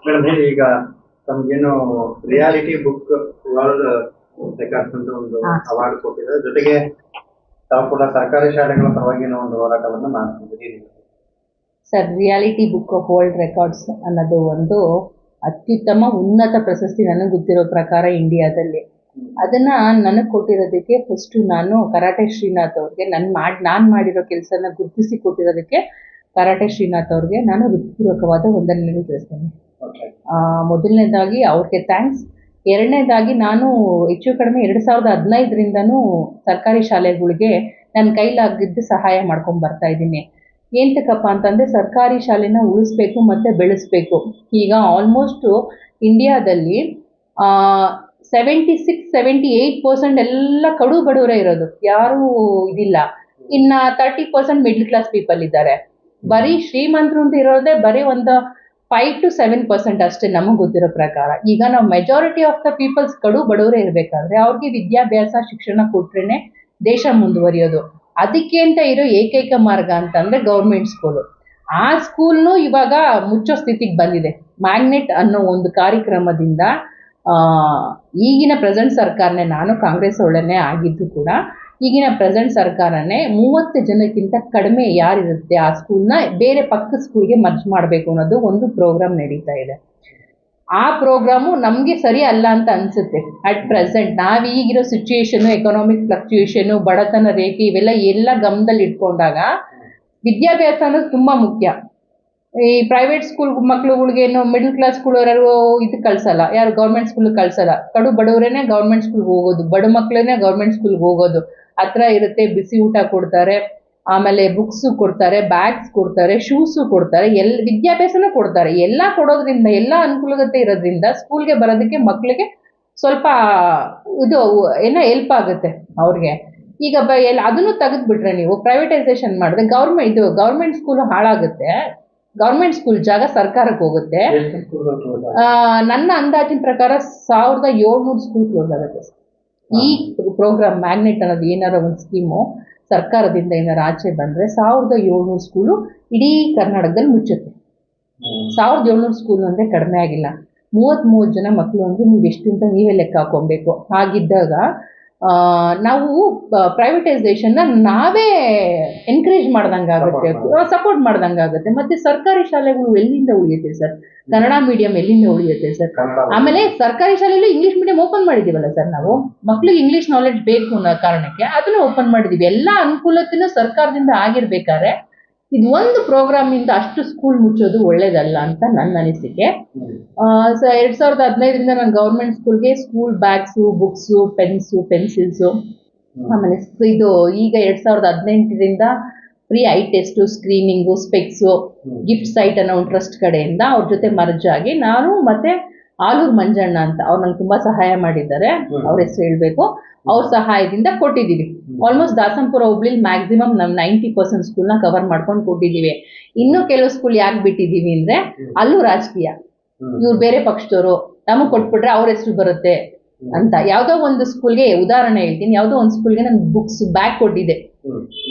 Madam ಹೇಳಿ, ಈಗ ತಮ್ಗೇನು reality book world records ಅಂತ ಒಂದು ಅವಾರ್ಡ್ ಕೊಟ್ಟಿದ್ದಾರೆ, ಜೊತೆಗೆ ತಾವು ಕೂಡ ಸರ್ಕಾರಿ ಶಾಲೆಗಳ ಪರವಾಗಿ ಒಂದು ಹೋರಾಟವನ್ನು ಮಾಡ್ತಿದ್ದೀರಿ. Sir, reality book of world records ಅನ್ನೋದು ಒಂದು ಅತ್ಯುತ್ತಮ ಉನ್ನತ ಪ್ರಶಸ್ತಿ ನನಗೆ ಗೊತ್ತಿರೋ ಪ್ರಕಾರ ಇಂಡಿಯಾದಲ್ಲಿ. ಅದನ್ನ ನನಗೆ ಕೊಟ್ಟಿರೋದಕ್ಕೆ ಫಸ್ಟು ನಾನು ಕರಾಟೆ ಶ್ರೀನಾಥ್ ಅವ್ರಿಗೆ ನಾನು ಮಾಡಿರೋ ಕೆಲಸನ ಗುರುತಿಸಿ ಕೊಟ್ಟಿರೋದಕ್ಕೆ ಕರಾಟೆ ಶ್ರೀನಾಥ್ ಅವ್ರಿಗೆ ನಾನು ಹೃತ್ಪೂರ್ವಕವಾದ ವಂದನೆಗಳನ್ನು ತಿಳಿಸ್ತೇನೆ. ಮೊದಲನೇದಾಗಿ ಅವ್ರಿಗೆ ಥ್ಯಾಂಕ್ಸ್. ಎರಡನೇದಾಗಿ ನಾನು ಹೆಚ್ಚು ಕಡಿಮೆ 2015ರಿಂದನೂ ಸರ್ಕಾರಿ ಶಾಲೆಗಳಿಗೆ ನನ್ನ ಕೈಲಾಗಿದ್ದು ಸಹಾಯ ಮಾಡ್ಕೊಂಡು ಬರ್ತಾ ಇದ್ದೀನಿ. ಏಂತಕ್ಕಪ್ಪ ಅಂತಂದರೆ ಸರ್ಕಾರಿ ಶಾಲೆನ ಉಳಿಸ್ಬೇಕು ಮತ್ತು ಬೆಳೆಸಬೇಕು. ಈಗ ಆಲ್ಮೋಸ್ಟು ಇಂಡಿಯಾದಲ್ಲಿ 76-78% ಎಲ್ಲ ಕಡು ಬಡವರೇ ಇರೋದು, ಯಾರೂ ಇದಿಲ್ಲ. ಇನ್ನು 30% ಮಿಡ್ಲ್ ಕ್ಲಾಸ್ ಪೀಪಲ್ ಇದ್ದಾರೆ. ಬರೀ ಶ್ರೀಮಂತರು ಅಂತ ಇರೋದೇ ಬರೀ ಒಂದು 5-7% ಅಷ್ಟೇ ನಮಗೆ ಗೊತ್ತಿರೋ ಪ್ರಕಾರ. ಈಗ ನಾವು ಮೆಜಾರಿಟಿ ಆಫ್ ದ ಪೀಪಲ್ಸ್ ಕಡು ಬಡವರೇ ಇರಬೇಕಾದ್ರೆ ಅವ್ರಿಗೆ ವಿದ್ಯಾಭ್ಯಾಸ ಶಿಕ್ಷಣ ಕೊಟ್ರೇನೆ ದೇಶ ಮುಂದುವರಿಯೋದು. ಅದಕ್ಕೆ ಅಂತ ಇರೋ ಏಕೈಕ ಮಾರ್ಗ ಅಂತಂದರೆ ಗೌರ್ಮೆಂಟ್ ಸ್ಕೂಲು. ಆ ಸ್ಕೂಲ್ನು ಇವಾಗ ಮುಚ್ಚೋ ಸ್ಥಿತಿಗೆ ಬಂದಿದೆ. ಮ್ಯಾಗ್ನೆಟ್ ಅನ್ನೋ ಒಂದು ಕಾರ್ಯಕ್ರಮದಿಂದ ಈಗಿನ ಪ್ರೆಸೆಂಟ್ ಸರ್ಕಾರನೇ, ನಾನು ಕಾಂಗ್ರೆಸ್ ಒಳನೇ ಆಗಿದ್ದು ಕೂಡ, ಈಗಿನ ಪ್ರೆಸೆಂಟ್ ಸರ್ಕಾರನೇ 30 ಜನಕ್ಕಿಂತ ಕಡಿಮೆ ಯಾರಿರುತ್ತೆ ಆ ಸ್ಕೂಲ್ನ ಬೇರೆ ಪಕ್ಕದ ಸ್ಕೂಲ್ಗೆ ಮರ್ಜ್ ಮಾಡಬೇಕು ಅನ್ನೋದು ಒಂದು ಪ್ರೋಗ್ರಾಮ್ ನಡೀತಾ ಇದೆ. ಆ ಪ್ರೋಗ್ರಾಮು ನಮಗೆ ಸರಿ ಅಲ್ಲ ಅಂತ ಅನಿಸುತ್ತೆ. ಅಟ್ ಪ್ರೆಸೆಂಟ್ ನಾವು ಈಗಿರೋ ಸಿಚುಯೇಷನು, ಎಕನಾಮಿಕ್ ಫ್ಲಕ್ಚುಯೇಷನು, ಬಡತನ ರೇಖೆ ಇವೆಲ್ಲ ಗಮನದಲ್ಲಿ ಇಟ್ಕೊಂಡಾಗ ವಿದ್ಯಾಭ್ಯಾಸ ಅನ್ನೋದು ತುಂಬ ಮುಖ್ಯ. ಈ ಪ್ರೈವೇಟ್ ಸ್ಕೂಲ್ ಮಕ್ಳುಗಳಿಗೇನು ಮಿಡಲ್ ಕ್ಲಾಸ್ ಸ್ಕೂಲವರು ಇದಕ್ಕೆ ಕಳ್ಸಲ್ಲ, ಯಾರು ಗೌರ್ಮೆಂಟ್ ಸ್ಕೂಲ್ಗೆ ಕಳ್ಸಲ್ಲ. ಕಡು ಬಡವರೇನೆ ಗೌರ್ಮೆಂಟ್ ಸ್ಕೂಲ್ಗೆ ಹೋಗೋದು, ಬಡ ಮಕ್ಕಳೇ ಗೌರ್ಮೆಂಟ್ ಸ್ಕೂಲ್ಗೆ ಹೋಗೋದು. ಹತ್ರ ಇರುತ್ತೆ, ಬಿಸಿ ಊಟ ಕೊಡ್ತಾರೆ, ಆಮೇಲೆ ಬುಕ್ಸು ಕೊಡ್ತಾರೆ, ಬ್ಯಾಗ್ಸ್ ಕೊಡ್ತಾರೆ, ಶೂಸು ಕೊಡ್ತಾರೆ, ವಿದ್ಯಾಭ್ಯಾಸನೂ ಕೊಡ್ತಾರೆ. ಎಲ್ಲ ಕೊಡೋದ್ರಿಂದ, ಎಲ್ಲ ಅನುಕೂಲತೆ ಇರೋದ್ರಿಂದ ಸ್ಕೂಲ್ಗೆ ಬರೋದಕ್ಕೆ ಮಕ್ಕಳಿಗೆ ಸ್ವಲ್ಪ ಇದು ಹೆಲ್ಪ್ ಆಗುತ್ತೆ ಅವ್ರಿಗೆ. ಈಗ ಅದನ್ನು ತೆಗೆದುಬಿಟ್ರೆ ನೀವು ಪ್ರೈವೇಟೈಸೇಷನ್ ಮಾಡಿದ್ರೆ ಗೌರ್ಮೆಂಟ್ ಸ್ಕೂಲು ಹಾಳಾಗುತ್ತೆ. ಗೌರ್ಮೆಂಟ್ ಸ್ಕೂಲ್ ಜಾಗ ಸರ್ಕಾರಕ್ಕೆ ಹೋಗುತ್ತೆ. ನನ್ನ ಅಂದಾಜಿನ ಪ್ರಕಾರ 1700 ಸ್ಕೂಲ್ ಕ್ಲೋಸ್ ಆಗುತ್ತೆ. ಈ ಪ್ರೋಗ್ರಾಮ್ ಮ್ಯಾಗ್ನೆಟ್ ಅನ್ನೋದು ಏನಾರ ಒಂದು ಸ್ಕೀಮು ಸರ್ಕಾರದಿಂದ ಏನಾರು ಆಚೆ ಬಂದರೆ 1700 ಸ್ಕೂಲು ಇಡೀ ಕರ್ನಾಟಕದಲ್ಲಿ ಮುಚ್ಚುತ್ತೆ. 1700 ಸ್ಕೂಲು ಅಂದರೆ ಕಡಿಮೆ ಆಗಿಲ್ಲ. 33 ಜನ ಮಕ್ಕಳು ಅಂದರೆ ನೀವು ಎಷ್ಟು ಅಂತ ನೀವೇ ಲೆಕ್ಕ ಹಾಕೊಬೇಕು. ಹಾಗಿದ್ದಾಗ ನಾವು ಪ್ರೈವೇಟೈಸೇಷನ್ನ ನಾವೇ ಎನ್ಕರೇಜ್ ಮಾಡ್ದಂಗೆ ಆಗುತ್ತೆ, ಸಪೋರ್ಟ್ ಮಾಡ್ದಂಗೆ ಆಗುತ್ತೆ. ಮತ್ತು ಸರ್ಕಾರಿ ಶಾಲೆಗಳು ಎಲ್ಲಿಂದ ಉಳಿಯುತ್ತೆ ಸರ್? ಕನ್ನಡ ಮೀಡಿಯಂ ಎಲ್ಲಿಂದ ಉಳಿಯುತ್ತೆ ಸರ್? ಆಮೇಲೆ ಸರ್ಕಾರಿ ಶಾಲೆಯಲ್ಲೂ ಇಂಗ್ಲೀಷ್ ಮೀಡಿಯಂ ಓಪನ್ ಮಾಡಿದ್ದೀವಲ್ಲ ಸರ್ ನಾವು, ಮಕ್ಳಿಗೆ ಇಂಗ್ಲೀಷ್ ನಾಲೆಡ್ಜ್ ಬೇಕು ಅನ್ನೋ ಕಾರಣಕ್ಕೆ ಅದನ್ನು ಓಪನ್ ಮಾಡಿದ್ದೀವಿ. ಎಲ್ಲ ಅನುಕೂಲತೆಯೂ ಸರ್ಕಾರದಿಂದ ಆಗಿರ್ಬೇಕಾದ್ರೆ ಇದು ಒಂದು ಪ್ರೋಗ್ರಾಮಿಂದ ಅಷ್ಟು ಸ್ಕೂಲ್ ಮುಚ್ಚೋದು ಒಳ್ಳೇದಲ್ಲ ಅಂತ ನನ್ನ ಅನಿಸಿಕೆ. 2015ರಿಂದ ನಾನು ಗೌರ್ಮೆಂಟ್ ಸ್ಕೂಲ್ಗೆ school bags, books, pens, pencils, ಆಮೇಲೆ ಇದು ಈಗ 2018ರಿಂದ free eye test, screening, specs, gift sight ಅನ್ನೋ ಒಂದು ಟ್ರಸ್ಟ್ ಕಡೆಯಿಂದ ಅವ್ರ ಜೊತೆ ಮರ್ಜ್ ಆಗಿ ನಾನು ಮತ್ತು ಆಲೂರು ಮಂಜಣ್ಣ ಅಂತ ಅವ್ರು ನಂಗೆ ತುಂಬ ಸಹಾಯ ಮಾಡಿದ್ದಾರೆ, ಅವ್ರ ಹೆಸರು ಹೇಳಬೇಕು, ಅವ್ರ ಸಹಾಯದಿಂದ ಕೊಟ್ಟಿದ್ದೀವಿ. ಆಲ್ಮೋಸ್ಟ್ ದಾಸಂಪುರ ಹುಬ್ಳಿಲಿ ಮ್ಯಾಕ್ಸಿಮಮ್ ನಾವು 90% ಸ್ಕೂಲ್ನ ಕವರ್ ಮಾಡ್ಕೊಂಡು ಕೊಟ್ಟಿದ್ದೀವಿ. ಇನ್ನೂ ಕೆಲವು ಸ್ಕೂಲ್ ಯಾಕೆ ಬಿಟ್ಟಿದ್ದೀವಿ ಅಂದರೆ ಅಲ್ಲೂ ರಾಜಕೀಯ, ಇವ್ರು ಬೇರೆ ಪಕ್ಷದವರು, ನಮಗೆ ಕೊಟ್ಬಿಟ್ರೆ ಅವ್ರ ಹೆಸರು ಬರುತ್ತೆ ಅಂತ. ಯಾವುದೋ ಒಂದು ಸ್ಕೂಲ್ಗೆ ಉದಾಹರಣೆ ಹೇಳ್ತೀನಿ, ಯಾವುದೋ ಒಂದು ಸ್ಕೂಲ್ಗೆ ನಾನು ಬುಕ್ಸ್ ಬ್ಯಾಗ್ ಕೊಟ್ಟಿದ್ದೆ.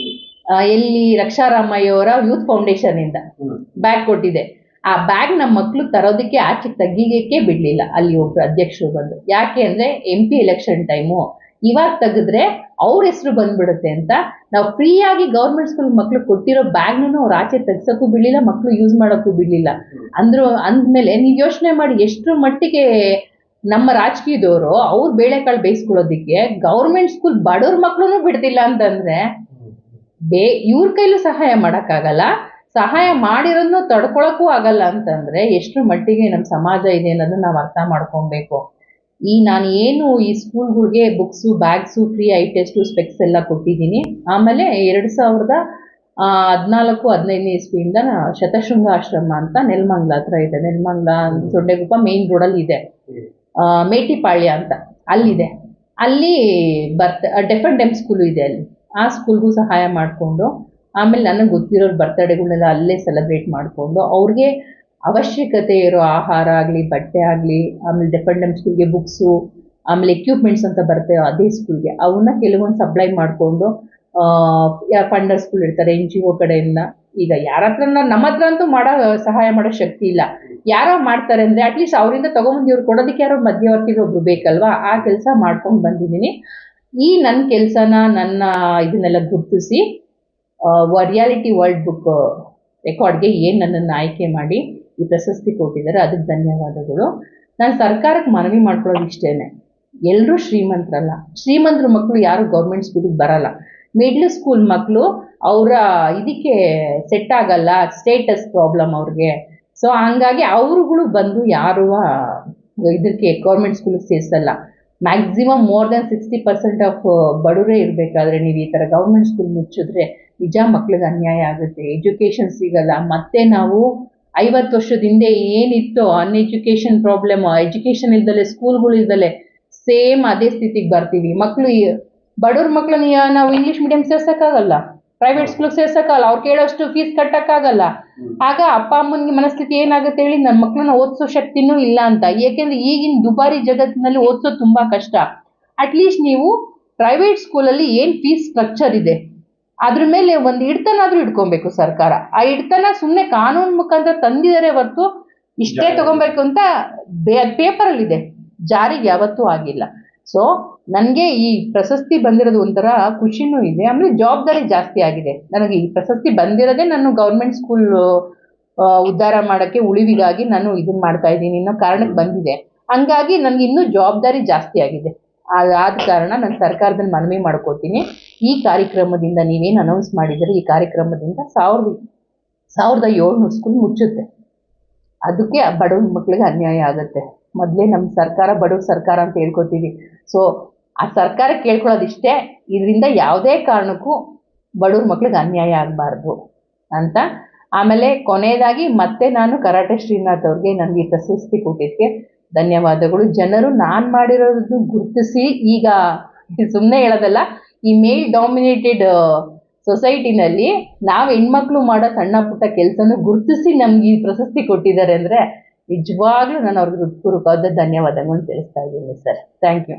ಎಲ್ಲಿ ರಕ್ಷಾರಾಮಯ್ಯ ಅವರ ಯೂತ್ ಫೌಂಡೇಶನಿಂದ ಬ್ಯಾಗ್ ಕೊಟ್ಟಿದ್ದೆ. ಆ ಬ್ಯಾಗ್ ನಮ್ಮ ಮಕ್ಕಳು ತರೋದಕ್ಕೆ ಆಚೆ ತೆಗಿಯಕ್ಕೆ ಬಿಡಲಿಲ್ಲ. ಅಲ್ಲಿ ಒಬ್ಬರು ಅಧ್ಯಕ್ಷರು ಬಂದು, ಯಾಕೆ ಅಂದರೆ MP ಎಲೆಕ್ಷನ್ ಟೈಮು, ಇವಾಗ ತೆಗೆದ್ರೆ ಅವ್ರ ಹೆಸರು ಬಂದ್ಬಿಡುತ್ತೆ ಅಂತ ನಾವು ಫ್ರೀಯಾಗಿ ಗೌರ್ಮೆಂಟ್ ಸ್ಕೂಲ್ ಮಕ್ಳು ಕೊಟ್ಟಿರೋ ಬ್ಯಾಗ್ನೂ ಅವ್ರು ಆಚೆ ತೆಗ್ಸೋಕ್ಕೂ ಬಿಡಲಿಲ್ಲ, ಮಕ್ಕಳು ಯೂಸ್ ಮಾಡೋಕ್ಕೂ ಬಿಡಲಿಲ್ಲ. ಅಂದಮೇಲೆ ನೀವು ಯೋಚನೆ ಮಾಡಿ ಎಷ್ಟರ ಮಟ್ಟಿಗೆ ನಮ್ಮ ರಾಜಕೀಯದವರು ಅವ್ರು ಬೇಳೆಕಾಳು ಬೇಯಿಸ್ಕೊಳ್ಳೋದಕ್ಕೆ ಗೌರ್ಮೆಂಟ್ ಸ್ಕೂಲ್ ಬಡವ್ರ ಮಕ್ಕಳೂ ಬಿಡ್ತಿಲ್ಲ ಅಂತಂದರೆ ಇವ್ರ ಕೈಲೂ ಸಹಾಯ ಮಾಡೋಕ್ಕಾಗಲ್ಲ, ಸಹಾಯ ಮಾಡಿರೋದನ್ನು ತಡ್ಕೊಳಕ್ಕೂ ಆಗಲ್ಲ ಅಂತಂದರೆ ಎಷ್ಟರ ಮಟ್ಟಿಗೆ ನಮ್ಮ ಸಮಾಜ ಇದೆ ಅನ್ನೋದನ್ನ ನಾವು ಅರ್ಥ ಮಾಡ್ಕೊಬೇಕು. ನಾನು ಏನು ಈ ಸ್ಕೂಲ್ಗಳಿಗೆ books, bags, free eye test, specs ಎಲ್ಲ ಕೊಟ್ಟಿದ್ದೀನಿ. ಆಮೇಲೆ 2014-15 ಇಸ್ವಿಯಿಂದ ಶತಶೃಂಗ ಆಶ್ರಮ ಅಂತ ನೆಲಮಂಗ್ಲ ಹತ್ರ ಇದೆ, ನೆಲಮಂಗ್ಲ ಸೊಂಡೆಗುಪ್ಪ ಮೇನ್ ರೋಡಲ್ಲಿ ಇದೆ, ಮೇಟಿಪಾಳ್ಯ ಅಂತ ಅಲ್ಲಿದೆ. ಅಲ್ಲಿ ಡೆಫ್ ಅಂಡ್ ಡೆಮ್ ಸ್ಕೂಲು ಇದೆ, ಅಲ್ಲಿ ಆ ಸ್ಕೂಲ್ಗೂ ಸಹಾಯ ಮಾಡಿಕೊಂಡು, ಆಮೇಲೆ ನನಗೆ ಗೊತ್ತಿರೋರು ಬರ್ತಡೇಗಳನ್ನೆಲ್ಲ ಅಲ್ಲೇ ಸೆಲೆಬ್ರೇಟ್ ಮಾಡಿಕೊಂಡು ಅವ್ರಿಗೆ ಅವಶ್ಯಕತೆ ಇರೋ ಆಹಾರ ಆಗಲಿ, ಬಟ್ಟೆ ಆಗಲಿ, ಆಮೇಲೆ ಡೆಫ್ ಅಂಡ್ ಡೆಮ್ ಸ್ಕೂಲ್ಗೆ ಬುಕ್ಸು, ಆಮೇಲೆ ಎಕ್ವಿಪ್ಮೆಂಟ್ಸ್ ಅಂತ ಬರ್ತೇವೆ ಅದೇ ಸ್ಕೂಲ್ಗೆ ಅವನ್ನ ಕೆಲವೊಂದು ಸಪ್ಲೈ ಮಾಡಿಕೊಂಡು ಫಂಡರ್ಸ್ಗಳು ಇರ್ತಾರೆ NGO ಕಡೆಯಿಂದ. ಈಗ ಯಾರ ಹತ್ರ ನಮ್ಮ ಹತ್ರ ಅಂತೂ ಸಹಾಯ ಮಾಡೋ ಶಕ್ತಿ ಇಲ್ಲ. ಯಾರೋ ಮಾಡ್ತಾರೆ ಅಂದ್ರೆ ಅಟ್ಲೀಸ್ಟ್ ಅವರಿಂದ ತಗೊಂಬಂದು ಇವ್ರು ಕೊಡೋದಕ್ಕೆ ಯಾರೋ ಮಧ್ಯವರ್ತಿಗಳು ಒಬ್ರು ಬೇಕಲ್ವಾ, ಆ ಕೆಲಸ ಮಾಡ್ಕೊಂಡು ಬಂದಿದ್ದೀನಿ. ಈ ನನ್ನ ಕೆಲಸನ ನನ್ನ ಇದನ್ನೆಲ್ಲ ಗುರುತಿಸಿ ರಿಯಾಲಿಟಿ ವರ್ಲ್ಡ್ ಬುಕ್ ರೆಕಾರ್ಡ್ಗೆ ಏನು ನನ್ನನ್ನು ಆಯ್ಕೆ ಮಾಡಿ ಈ ಪ್ರಶಸ್ತಿ ಕೊಟ್ಟಿದ್ದಾರೆ, ಅದಕ್ಕೆ ಧನ್ಯವಾದಗಳು. ನಾನು ಸರ್ಕಾರಕ್ಕೆ ಮನವಿ ಮಾಡ್ಕೊಳ್ಳೋದು ಇಷ್ಟೇ, ಎಲ್ಲರೂ ಶ್ರೀಮಂತರಲ್ಲ. ಶ್ರೀಮಂತರ ಮಕ್ಕಳು ಯಾರು ಗೌರ್ಮೆಂಟ್ ಸ್ಕೂಲಿಗೆ ಬರಲ್ಲ. ಮಿಡ್ಲ್ ಸ್ಕೂಲ್ ಮಕ್ಕಳು ಅವರ ಇದಕ್ಕೆ ಸೆಟ್ ಆಗಲ್ಲ, ಸ್ಟೇಟಸ್ ಪ್ರಾಬ್ಲಮ್ ಅವ್ರಿಗೆ. ಸೊ ಹಂಗಾಗಿ ಅವರುಗಳು ಬಂದು ಯಾರು ಇದಕ್ಕೆ ಗೌರ್ಮೆಂಟ್ ಸ್ಕೂಲಿಗೆ ಸೇರಿಸಲ್ಲ. ಮ್ಯಾಕ್ಸಿಮಮ್ ಮೋರ್ ದೆನ್ 60% ಆಫ್ ಬಡವರೇ ಇರಬೇಕಾದ್ರೆ ನೀವು ಈ ಥರ ಗೌರ್ಮೆಂಟ್ ಸ್ಕೂಲ್ ಮುಚ್ಚಿದ್ರೆ ನಿಜ ಮಕ್ಳಿಗೆ ಅನ್ಯಾಯ ಆಗುತ್ತೆ, ಎಜುಕೇಷನ್ ಸಿಗಲ್ಲ. ಮತ್ತೆ ನಾವು 50 ವರ್ಷದ ಹಿಂದೆ ಏನಿತ್ತು ಅನ್ಎಜುಕೇಷನ್ ಪ್ರಾಬ್ಲಮ್, ಎಜುಕೇಷನ್ ಇಲ್ದಲೆ ಸ್ಕೂಲ್ಗಳು ಇಲ್ದಲೆ ಸೇಮ್ ಅದೇ ಸ್ಥಿತಿಗೆ ಬರ್ತೀವಿ. ಮಕ್ಕಳು ಬಡವ್ರ ಮಕ್ಕಳನ್ನ ನಾವು ಇಂಗ್ಲೀಷ್ ಮೀಡಿಯಂ ಸೇರ್ಸೋಕ್ಕಾಗಲ್ಲ, ಪ್ರೈವೇಟ್ ಸ್ಕೂಲ್ಗೆ ಸೇರ್ಸೋಕ್ಕಾಗಲ್ಲ, ಅವ್ರು ಕೇಳೋಷ್ಟು ಫೀಸ್ ಕಟ್ಟೋಕ್ಕಾಗಲ್ಲ. ಆಗ ಅಪ್ಪ ಅಮ್ಮನಿಗೆ ಮನಸ್ಥಿತಿ ಏನಾಗುತ್ತೆ ಹೇಳಿ, ನನ್ನ ಮಕ್ಕಳನ್ನ ಓದಿಸೋ ಶಕ್ತಿನೂ ಇಲ್ಲ ಅಂತ. ಏಕೆಂದರೆ ಈಗಿನ ದುಬಾರಿ ಜಗತ್ತಿನಲ್ಲಿ ಓದಿಸೋದು ತುಂಬ ಕಷ್ಟ. ಅಟ್ಲೀಸ್ಟ್ ನೀವು ಪ್ರೈವೇಟ್ ಸ್ಕೂಲಲ್ಲಿ ಏನು ಫೀಸ್ ಸ್ಟ್ರಕ್ಚರ್ ಇದೆ ಅದ್ರ ಮೇಲೆ ಒಂದು ಹಿಡ್ತನಾದರೂ ಇಟ್ಕೊಬೇಕು ಸರ್ಕಾರ. ಆ ಹಿಡ್ತನ ಸುಮ್ಮನೆ ಕಾನೂನು ಮುಖಾಂತರ ತಂದಿದ್ದಾರೆ ಹೊರತು ಇಷ್ಟೇ ತಗೊಬೇಕು ಅಂತ ಪೇಪರಲ್ಲಿದೆ, ಜಾರಿಗೆ ಯಾವತ್ತೂ ಆಗಿಲ್ಲ. ಸೊ ನನಗೆ ಈ ಪ್ರಶಸ್ತಿ ಬಂದಿರೋದು ಒಂಥರ ಖುಷಿನೂ ಇದೆ, ಆಮೇಲೆ ಜವಾಬ್ದಾರಿ ಜಾಸ್ತಿ ಆಗಿದೆ. ನನಗೆ ಈ ಪ್ರಶಸ್ತಿ ಬಂದಿರೋದೇ ನಾನು ಗೌರ್ಮೆಂಟ್ ಸ್ಕೂಲ್ ಉದ್ಧಾರ ಮಾಡೋಕ್ಕೆ, ಉಳಿವಿಗಾಗಿ ನಾನು ಇದನ್ನು ಮಾಡ್ತಾ ಇದ್ದೀನಿ ಅನ್ನೋ ಕಾರಣಕ್ಕೆ ಬಂದಿದೆ. ಹಂಗಾಗಿ ನನಗೆ ಇನ್ನೂ ಜವಾಬ್ದಾರಿ ಜಾಸ್ತಿ ಆಗಿದೆ. ಆದ ಕಾರಣ ನಾನು ಸರ್ಕಾರದಲ್ಲಿ ಮನವಿ ಮಾಡ್ಕೋತೀನಿ, ಈ ಕಾರ್ಯಕ್ರಮದಿಂದ ನೀವೇನು ಅನೌನ್ಸ್ ಮಾಡಿದರೆ ಈ ಕಾರ್ಯಕ್ರಮದಿಂದ 1700 ಸ್ಕೂಲ್ ಮುಚ್ಚುತ್ತೆ. ಅದಕ್ಕೆ ಬಡವ್ರ ಮಕ್ಕಳಿಗೆ ಅನ್ಯಾಯ ಆಗುತ್ತೆ. ಮೊದಲೇ ನಮ್ಮ ಸರ್ಕಾರ ಬಡವ್ರ ಸರ್ಕಾರ ಅಂತ ಹೇಳ್ಕೊತೀವಿ. ಸೊ ಆ ಸರ್ಕಾರ ಕೇಳ್ಕೊಳ್ಳೋದಿಷ್ಟೇ, ಇದರಿಂದ ಯಾವುದೇ ಕಾರಣಕ್ಕೂ ಬಡವ್ರ ಮಕ್ಳಿಗೆ ಅನ್ಯಾಯ ಆಗಬಾರ್ದು ಅಂತ. ಆಮೇಲೆ ಕೊನೆಯದಾಗಿ ಮತ್ತೆ ನಾನು ಕರಾಟೆ ಶ್ರೀನಾಥ್ ಅವ್ರಿಗೆ ನನಗೆ ಈ ಪ್ರಶಸ್ತಿ ಕೊಟ್ಟಿದ್ದಕ್ಕೆ ಧನ್ಯವಾದಗಳು. ಜನರು ನಾನು ಮಾಡಿರೋದನ್ನು ಗುರುತಿಸಿ, ಈಗ ಸುಮ್ಮನೆ ಹೇಳೋದಲ್ಲ, ಈ ಮೇಲ್ ಡಾಮಿನೇಟೆಡ್ ಸೊಸೈಟಿನಲ್ಲಿ ನಾವು ಹೆಣ್ಮಕ್ಳು ಮಾಡೋ ಸಣ್ಣ ಪುಟ್ಟ ಕೆಲಸನೂ ಗುರುತಿಸಿ ನಮ್ಗೆ ಈ ಪ್ರಶಸ್ತಿ ಕೊಟ್ಟಿದ್ದಾರೆ ಅಂದರೆ ನಿಜವಾಗ್ಲೂ ನಾನು ಅವ್ರಿಗೆ ಹೃತ್ಪೂರ್ವಕವಾದ ಧನ್ಯವಾದಗಳನ್ನು ತಿಳಿಸ್ತಾ ಇದ್ದೀನಿ ಸರ್. Thank you.